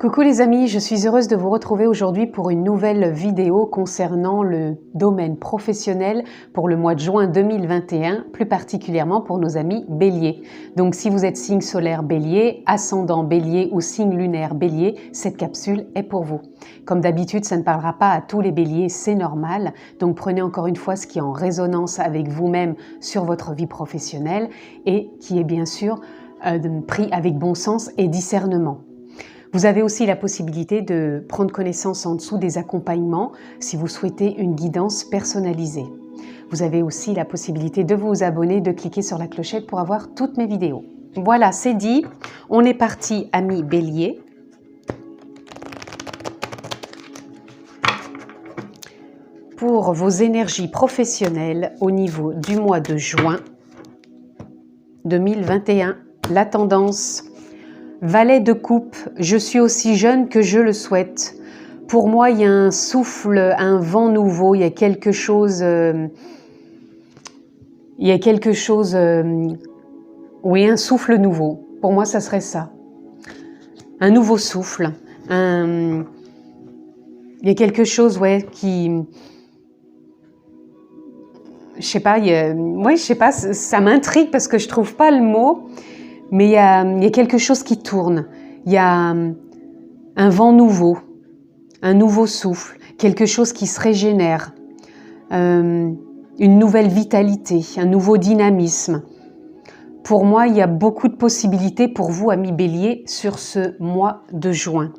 Coucou les amis, je suis heureuse de vous retrouver aujourd'hui pour une nouvelle vidéo concernant le domaine professionnel pour le mois de juin 2021, plus particulièrement pour nos amis Bélier. Donc si vous êtes signe solaire Bélier, ascendant Bélier ou signe lunaire Bélier, cette capsule est pour vous. Comme d'habitude, ça ne parlera pas à tous les Béliers, c'est normal. Donc prenez encore une fois ce qui est en résonance avec vous-même sur votre vie professionnelle et qui est bien sûr pris avec bon sens et discernement. Vous avez aussi la possibilité de prendre connaissance en dessous des accompagnements si vous souhaitez une guidance personnalisée. Vous avez aussi la possibilité de vous abonner, de cliquer sur la clochette pour avoir toutes mes vidéos. Voilà, c'est dit. On est parti, amis Bélier. Pour vos énergies professionnelles au niveau du mois de juin 2021, la tendance... Valet de coupe, je suis aussi jeune que je le souhaite. Pour moi, il y a un souffle, un vent nouveau, il y a quelque chose... oui, un souffle nouveau. Pour moi, ça serait ça. Un nouveau souffle. Il y a quelque chose, ouais, qui... Je sais pas, je sais pas, ça m'intrigue parce que je trouve pas le mot... Mais il y a quelque chose qui tourne, il y a un vent nouveau, un nouveau souffle, quelque chose qui se régénère, une nouvelle vitalité, un nouveau dynamisme. Pour moi, il y a beaucoup de possibilités pour vous, amis Bélier, sur ce mois de juin.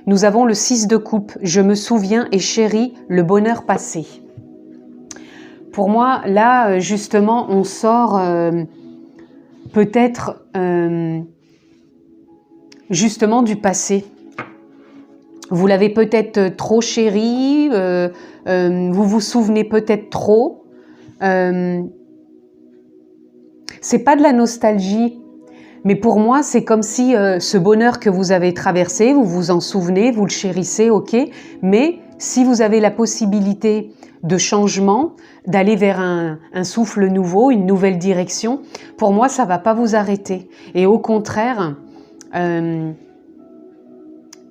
Nous avons le 6 de coupe, je me souviens et chéris le bonheur passé. Pour moi, là, justement, on sort... peut-être justement du passé. Vous l'avez peut-être trop chéri, vous vous souvenez peut-être trop. C'est pas de la nostalgie, mais pour moi c'est comme si ce bonheur que vous avez traversé, vous vous en souvenez, vous le chérissez, ok, mais si vous avez la possibilité de changement, d'aller vers un souffle nouveau, une nouvelle direction, pour moi, ça ne va pas vous arrêter. Et au contraire,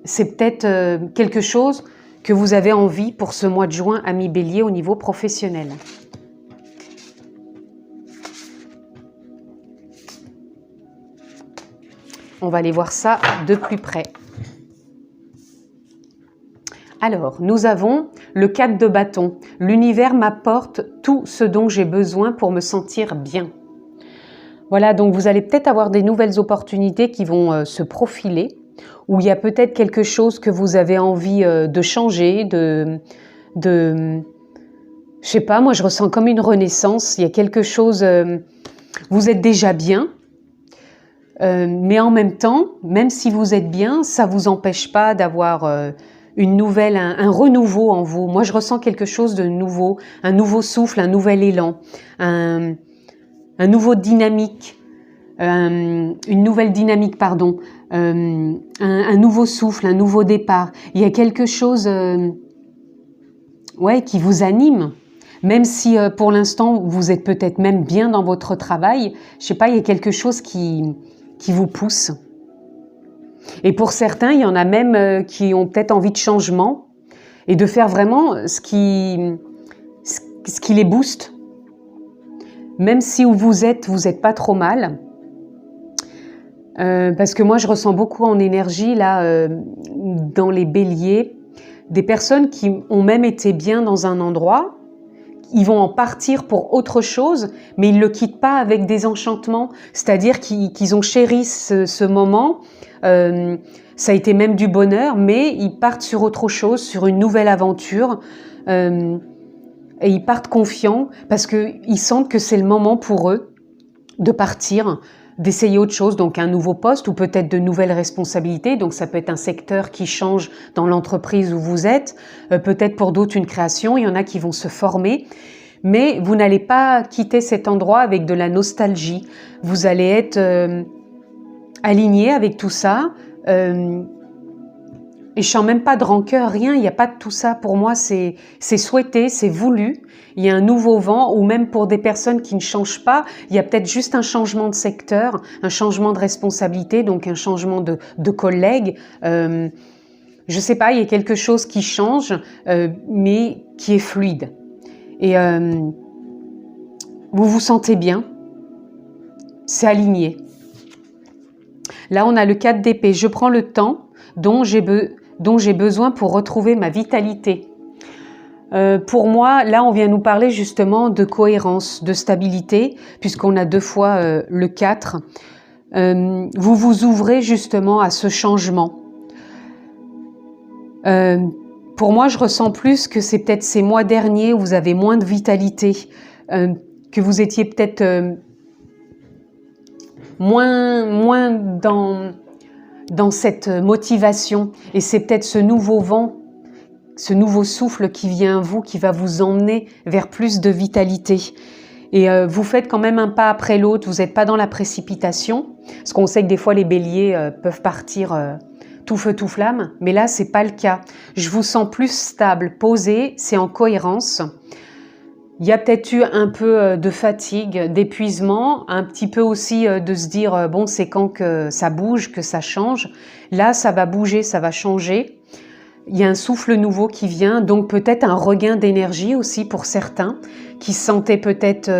c'est peut-être quelque chose que vous avez envie pour ce mois de juin, amis Bélier, au niveau professionnel. On va aller voir ça de plus près. Alors, nous avons le 4 de bâton. L'univers m'apporte tout ce dont j'ai besoin pour me sentir bien. Voilà, donc vous allez peut-être avoir des nouvelles opportunités qui vont se profiler, où il y a peut-être quelque chose que vous avez envie de changer, je sais pas, moi je ressens comme une renaissance, il y a quelque chose, vous êtes déjà bien, mais en même temps, même si vous êtes bien, ça ne vous empêche pas d'avoir... une nouvelle, un renouveau en vous. Moi, je ressens quelque chose de nouveau, un nouveau souffle, un nouvel élan, un nouveau dynamique, une nouvelle dynamique, pardon, un nouveau souffle, un nouveau départ. Il y a quelque chose ouais, qui vous anime, même si pour l'instant, vous êtes peut-être même bien dans votre travail. Je sais pas, il y a quelque chose qui vous pousse. Et pour certains, il y en a même qui ont peut-être envie de changement et de faire vraiment ce qui les booste. Même si où vous êtes pas trop mal. Parce que moi, je ressens beaucoup en énergie, là, dans les béliers, des personnes qui ont même été bien dans un endroit, ils vont en partir pour autre chose, mais ils ne le quittent pas avec des enchantements. C'est-à-dire qu'ils ont chéri ce moment, ça a été même du bonheur, mais ils partent sur autre chose, sur une nouvelle aventure, et ils partent confiants parce qu'ils sentent que c'est le moment pour eux de partir, d'essayer autre chose, donc un nouveau poste ou peut-être de nouvelles responsabilités. Donc ça peut être un secteur qui change dans l'entreprise où vous êtes, peut-être pour d'autres une création, il y en a qui vont se former. Mais vous n'allez pas quitter cet endroit avec de la nostalgie. Vous allez être aligné avec tout ça, Et je sens même pas de rancœur, rien, il n'y a pas de tout ça. Pour moi, c'est souhaité, c'est voulu. Il y a un nouveau vent, ou même pour des personnes qui ne changent pas, il y a peut-être juste un changement de secteur, un changement de responsabilité, donc un changement de collègue. Je sais pas, il y a quelque chose qui change, mais qui est fluide. Et vous vous sentez bien, c'est aligné. Là, on a le 4 d'épée. Je prends le temps dont j'ai besoin pour retrouver ma vitalité. Pour moi, là, on vient nous parler justement de cohérence, de stabilité, puisqu'on a 2 fois le 4. Vous vous ouvrez justement à ce changement. Pour moi, je ressens plus que c'est peut-être ces mois derniers où vous avez moins de vitalité, que vous étiez peut-être moins dans cette motivation. Et c'est peut-être ce nouveau vent, ce nouveau souffle qui vient à vous, qui va vous emmener vers plus de vitalité. Et vous faites quand même un pas après l'autre, vous n'êtes pas dans la précipitation, parce qu'on sait que des fois les béliers peuvent partir tout feu tout flamme, mais là c'est pas le cas. Je vous sens plus stable, posé, c'est en cohérence. Il y a peut-être eu un peu de fatigue, d'épuisement, un petit peu aussi de se dire bon, c'est quand que ça bouge, que ça change. Là ça va bouger, ça va changer. Il y a un souffle nouveau qui vient, donc peut-être un regain d'énergie aussi pour certains qui se sentaient peut-être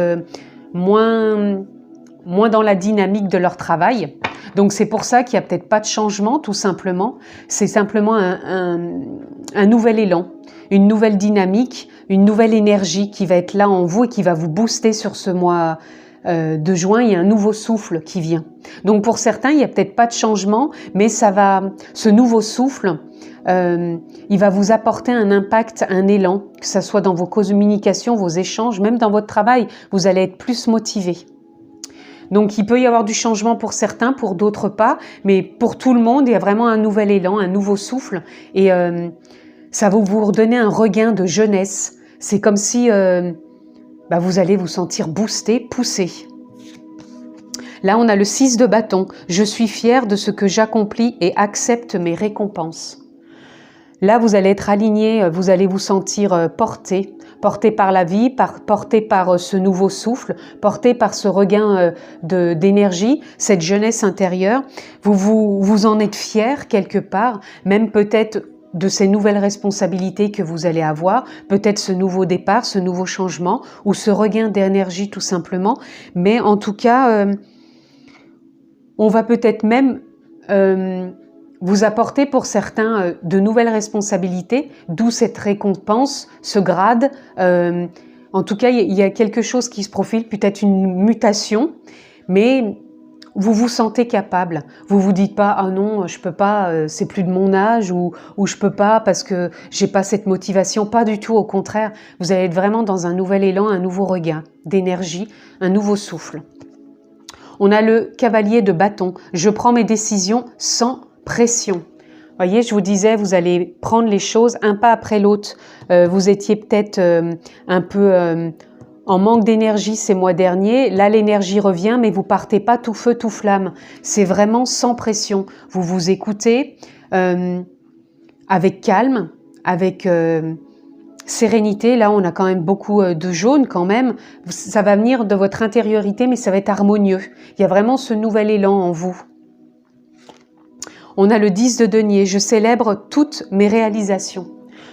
moins dans la dynamique de leur travail. Donc c'est pour ça qu'il n'y a peut-être pas de changement, tout simplement. C'est simplement un nouvel élan, une nouvelle dynamique, une nouvelle énergie qui va être là en vous et qui va vous booster sur ce mois de juin. Il y a un nouveau souffle qui vient. Donc pour certains, il n'y a peut-être pas de changement, mais ce nouveau souffle, il va vous apporter un impact, un élan, que ce soit dans vos communications, vos échanges, même dans votre travail, vous allez être plus motivé. Donc il peut y avoir du changement pour certains, pour d'autres pas, mais pour tout le monde, il y a vraiment un nouvel élan, un nouveau souffle, et ça va vous redonner un regain de jeunesse. C'est comme si vous allez vous sentir boosté, poussé. Là, on a le 6 de bâton. Je suis fière de ce que j'accomplis et accepte mes récompenses. Là, vous allez être aligné, vous allez vous sentir porté par la vie, porté par ce nouveau souffle, porté par ce regain d'énergie, cette jeunesse intérieure. Vous en êtes fier quelque part, même peut-être de ces nouvelles responsabilités que vous allez avoir, peut-être ce nouveau départ, ce nouveau changement, ou ce regain d'énergie tout simplement. Mais en tout cas, on va peut-être même vous apporter pour certains de nouvelles responsabilités, d'où cette récompense, ce grade. En tout cas, il y a quelque chose qui se profile, peut-être une mutation, mais vous vous sentez capable. Vous vous dites pas « Ah non, je peux pas, c'est plus de mon âge » ou je peux pas parce que j'ai pas cette motivation. Pas du tout, au contraire. Vous allez être vraiment dans un nouvel élan, un nouveau regain d'énergie, un nouveau souffle. On a le cavalier de bâton. Je prends mes décisions sans pression. Voyez, je vous disais, vous allez prendre les choses un pas après l'autre. Vous étiez peut-être un peu en manque d'énergie ces mois derniers. Là, l'énergie revient, mais vous partez pas tout feu, tout flamme. C'est vraiment sans pression. Vous vous écoutez avec calme, avec sérénité. Là, on a quand même beaucoup de jaune quand même. Ça va venir de votre intériorité, mais ça va être harmonieux. Il y a vraiment ce nouvel élan en vous. On a le 10 de denier. Je célèbre toutes mes réalisations.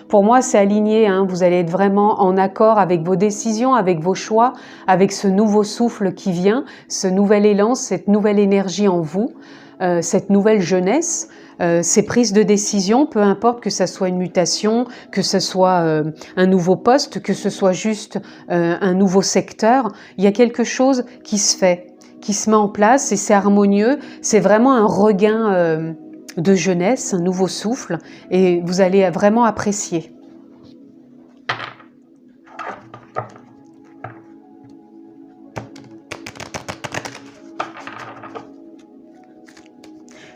Pour moi, c'est aligné. Vous allez être vraiment en accord avec vos décisions, avec vos choix, avec ce nouveau souffle qui vient, ce nouvel élan, cette nouvelle énergie en vous, cette nouvelle jeunesse, ces prises de décision, peu importe que ce soit une mutation, que ce soit un nouveau poste, que ce soit juste un nouveau secteur. Il y a quelque chose qui se fait, qui se met en place et c'est harmonieux. C'est vraiment un regain de jeunesse, un nouveau souffle, et vous allez vraiment apprécier.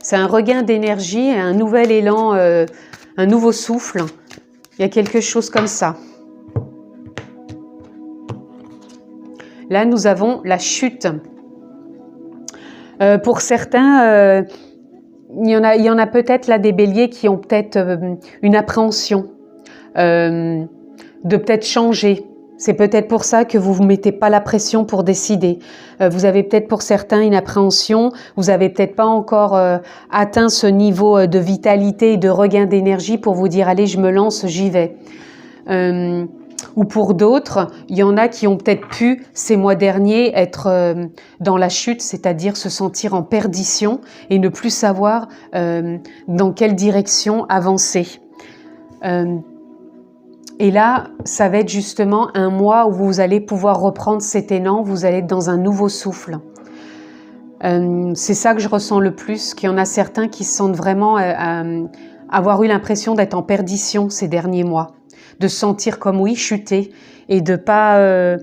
C'est un regain d'énergie, un nouvel élan, un nouveau souffle. Il y a quelque chose comme ça. Là, nous avons la chute. Pour certains, il y en a peut-être là des béliers qui ont peut-être une appréhension de peut-être changer. C'est peut-être pour ça que vous vous mettez pas la pression pour décider. Vous avez peut-être pour certains une appréhension, vous avez peut-être pas encore atteint ce niveau de vitalité et de regain d'énergie pour vous dire allez, je me lance, j'y vais. Ou pour d'autres, il y en a qui ont peut-être pu ces mois derniers être dans la chute, c'est-à-dire se sentir en perdition et ne plus savoir dans quelle direction avancer. Et là, ça va être justement un mois où vous allez pouvoir reprendre cet élan, vous allez être dans un nouveau souffle. C'est ça que je ressens le plus, qu'il y en a certains qui se sentent vraiment avoir eu l'impression d'être en perdition ces derniers mois, de se sentir comme oui, chuter et de pas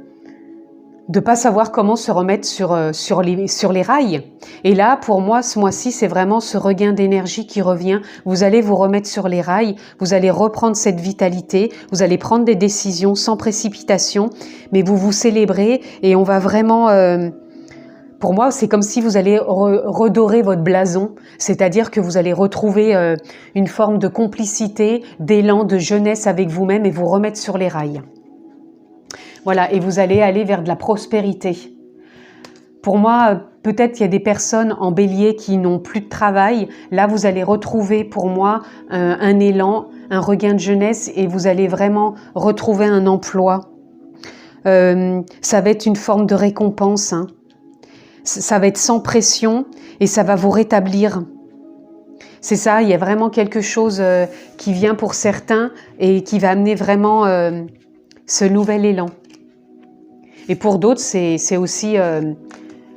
savoir comment se remettre sur les rails. Et là, pour moi, ce mois-ci, c'est vraiment ce regain d'énergie qui revient. Vous allez vous remettre sur les rails, vous allez reprendre cette vitalité, vous allez prendre des décisions sans précipitation, mais vous vous célébrez et on va vraiment... pour moi, c'est comme si vous allez redorer votre blason, c'est-à-dire que vous allez retrouver une forme de complicité, d'élan, de jeunesse avec vous-même et vous remettre sur les rails. Voilà, et vous allez aller vers de la prospérité. Pour moi, peut-être qu'il y a des personnes en bélier qui n'ont plus de travail. Là, vous allez retrouver pour moi un élan, un regain de jeunesse et vous allez vraiment retrouver un emploi. Ça va être une forme de récompense, hein. Ça va être sans pression et ça va vous rétablir. C'est ça, il y a vraiment quelque chose qui vient pour certains et qui va amener vraiment ce nouvel élan. Et pour d'autres, c'est aussi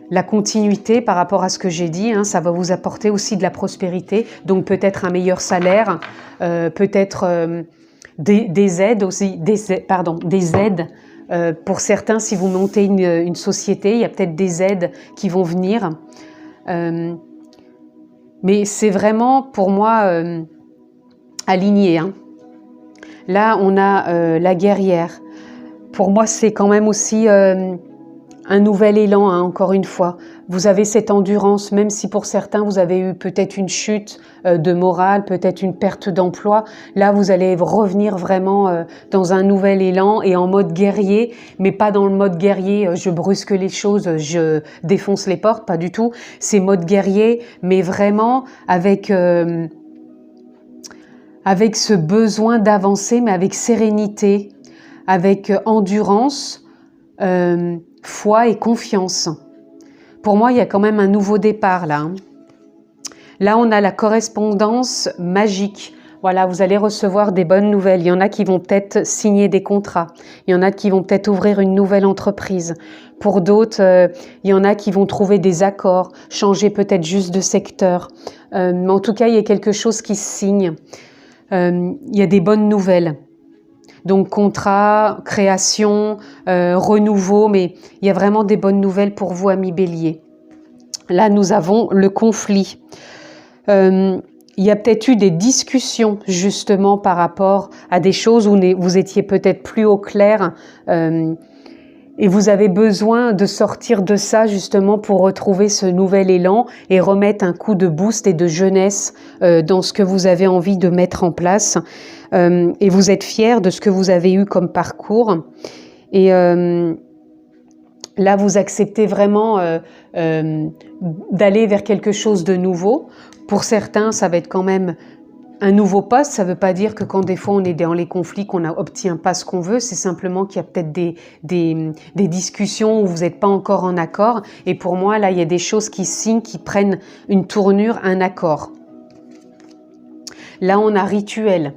la continuité par rapport à ce que j'ai dit. Hein, ça va vous apporter aussi de la prospérité, donc peut-être un meilleur salaire, peut-être des aides aussi, des aides. Pour certains, si vous montez une société, il y a peut-être des aides qui vont venir. Mais c'est vraiment, pour moi, aligné. Hein. Là, on a la guerrière. Pour moi, c'est quand même aussi un nouvel élan, hein, encore une fois. Vous avez cette endurance, même si pour certains, vous avez eu peut-être une chute de morale, peut-être une perte d'emploi. Là, vous allez revenir vraiment dans un nouvel élan et en mode guerrier, mais pas dans le mode guerrier, je brusque les choses, je défonce les portes, pas du tout. C'est mode guerrier, mais vraiment avec ce besoin d'avancer, mais avec sérénité, avec endurance, foi et confiance. Pour moi, il y a quand même un nouveau départ là. Hein. Là, on a la correspondance magique. Voilà, vous allez recevoir des bonnes nouvelles. Il y en a qui vont peut-être signer des contrats. Il y en a qui vont peut-être ouvrir une nouvelle entreprise. Pour d'autres, il y en a qui vont trouver des accords, changer peut-être juste de secteur. Mais en tout cas, il y a quelque chose qui se signe. Il y a des bonnes nouvelles. Donc contrat, création, renouveau, mais il y a vraiment des bonnes nouvelles pour vous, amis bélier. Là, nous avons le conflit. Il y a peut-être eu des discussions justement par rapport à des choses où vous étiez peut-être plus au clair et vous avez besoin de sortir de ça justement pour retrouver ce nouvel élan et remettre un coup de boost et de jeunesse dans ce que vous avez envie de mettre en place. Et vous êtes fiers de ce que vous avez eu comme parcours. Et là, vous acceptez vraiment d'aller vers quelque chose de nouveau. Pour certains, ça va être quand même un nouveau poste. Ça ne veut pas dire que quand des fois on est dans les conflits, qu'on n'obtient pas ce qu'on veut. C'est simplement qu'il y a peut-être des discussions où vous n'êtes pas encore en accord. Et pour moi, là, il y a des choses qui signent, qui prennent une tournure, un accord. Là, on a rituel.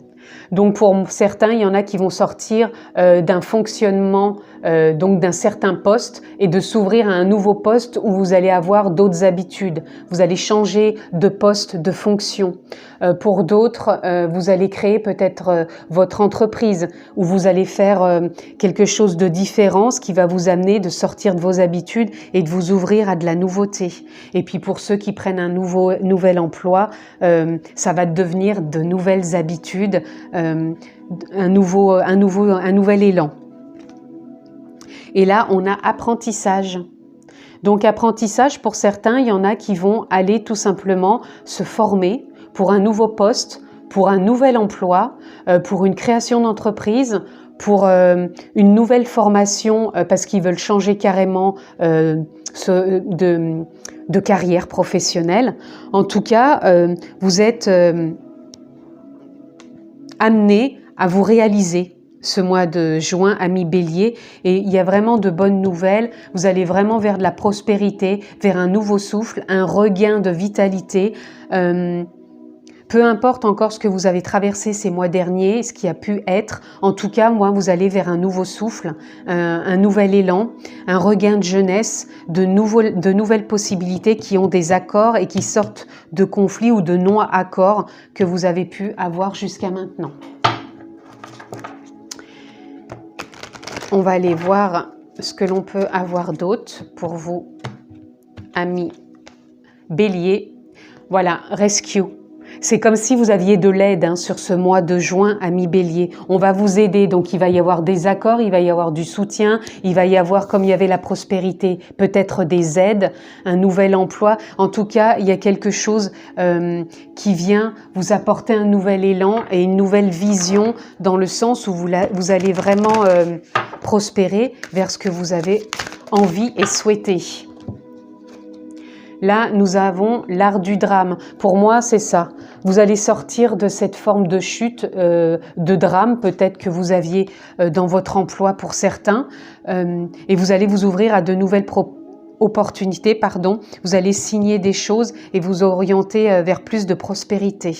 Donc pour certains, il y en a qui vont sortir d'un fonctionnement, donc d'un certain poste et de s'ouvrir à un nouveau poste où vous allez avoir d'autres habitudes. Vous allez changer de poste, de fonction. Pour d'autres, vous allez créer peut-être votre entreprise où vous allez faire quelque chose de différent, ce qui va vous amener de sortir de vos habitudes et de vous ouvrir à de la nouveauté. Et puis pour ceux qui prennent un nouvel emploi, ça va devenir de nouvelles habitudes, un nouvel élan. Et là, on a apprentissage. Donc apprentissage pour certains, il y en a qui vont aller tout simplement se former pour un nouveau poste, pour un nouvel emploi, pour une création d'entreprise, pour une nouvelle formation parce qu'ils veulent changer carrément de carrière professionnelle. En tout cas, vous êtes amenés à vous réaliser ce mois de juin, amis Bélier, et il y a vraiment de bonnes nouvelles. Vous allez vraiment vers de la prospérité, vers un nouveau souffle, un regain de vitalité. Peu importe encore ce que vous avez traversé ces mois derniers, ce qui a pu être, en tout cas, moi, vous allez vers un nouveau souffle, un nouvel élan, un regain de jeunesse, de nouvelles possibilités qui ont des accords et qui sortent de conflits ou de non-accords que vous avez pu avoir jusqu'à maintenant. On va aller voir ce que l'on peut avoir d'autre pour vous, amis Bélier. Voilà, rescue. C'est comme si vous aviez de l'aide sur ce mois de juin, amis Bélier. On va vous aider, donc il va y avoir des accords, il va y avoir du soutien, il va y avoir, comme il y avait la prospérité, peut-être des aides, un nouvel emploi. En tout cas, il y a quelque chose qui vient vous apporter un nouvel élan et une nouvelle vision dans le sens où vous allez vraiment prospérer vers ce que vous avez envie et souhaité. Là, nous avons l'art du drame. Pour moi, c'est ça. Vous allez sortir de cette forme de chute, de drame, peut-être que vous aviez dans votre emploi pour certains, et vous allez vous ouvrir à de nouvelles opportunités. Vous allez signer des choses et vous orienter vers plus de prospérité.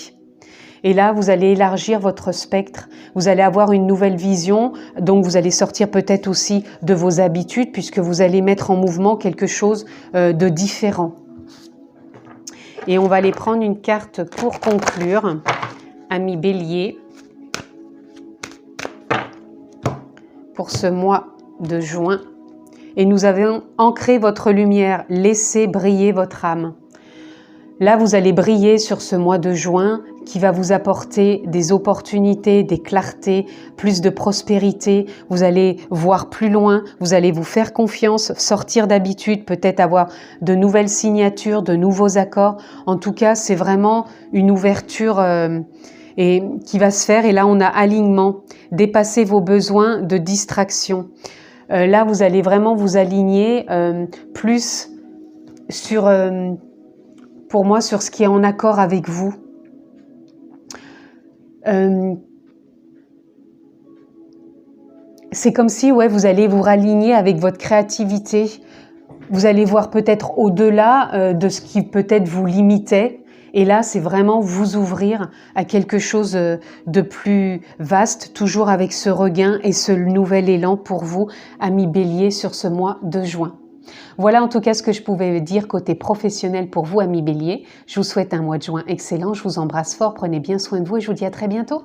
Et là, vous allez élargir votre spectre, vous allez avoir une nouvelle vision, donc vous allez sortir peut-être aussi de vos habitudes puisque vous allez mettre en mouvement quelque chose de différent. Et on va aller prendre une carte pour conclure, amis Bélier, pour ce mois de juin. Et nous avons ancré votre lumière, laissez briller votre âme. Là, vous allez briller sur ce mois de juin qui va vous apporter des opportunités, des clartés, plus de prospérité. Vous allez voir plus loin, vous allez vous faire confiance, sortir d'habitude, peut-être avoir de nouvelles signatures, de nouveaux accords. En tout cas, c'est vraiment une ouverture et qui va se faire. Et là, on a alignement, dépasser vos besoins de distraction. Là, vous allez vraiment vous aligner plus sur... pour moi, sur ce qui est en accord avec vous. C'est comme si vous allez vous raligner avec votre créativité. Vous allez voir peut-être au-delà de ce qui peut-être vous limitait. Et là, c'est vraiment vous ouvrir à quelque chose de plus vaste, toujours avec ce regain et ce nouvel élan pour vous, amis Bélier, sur ce mois de juin. Voilà en tout cas ce que je pouvais dire côté professionnel pour vous, amis Bélier. Je vous souhaite un mois de juin excellent, je vous embrasse fort, prenez bien soin de vous et je vous dis à très bientôt.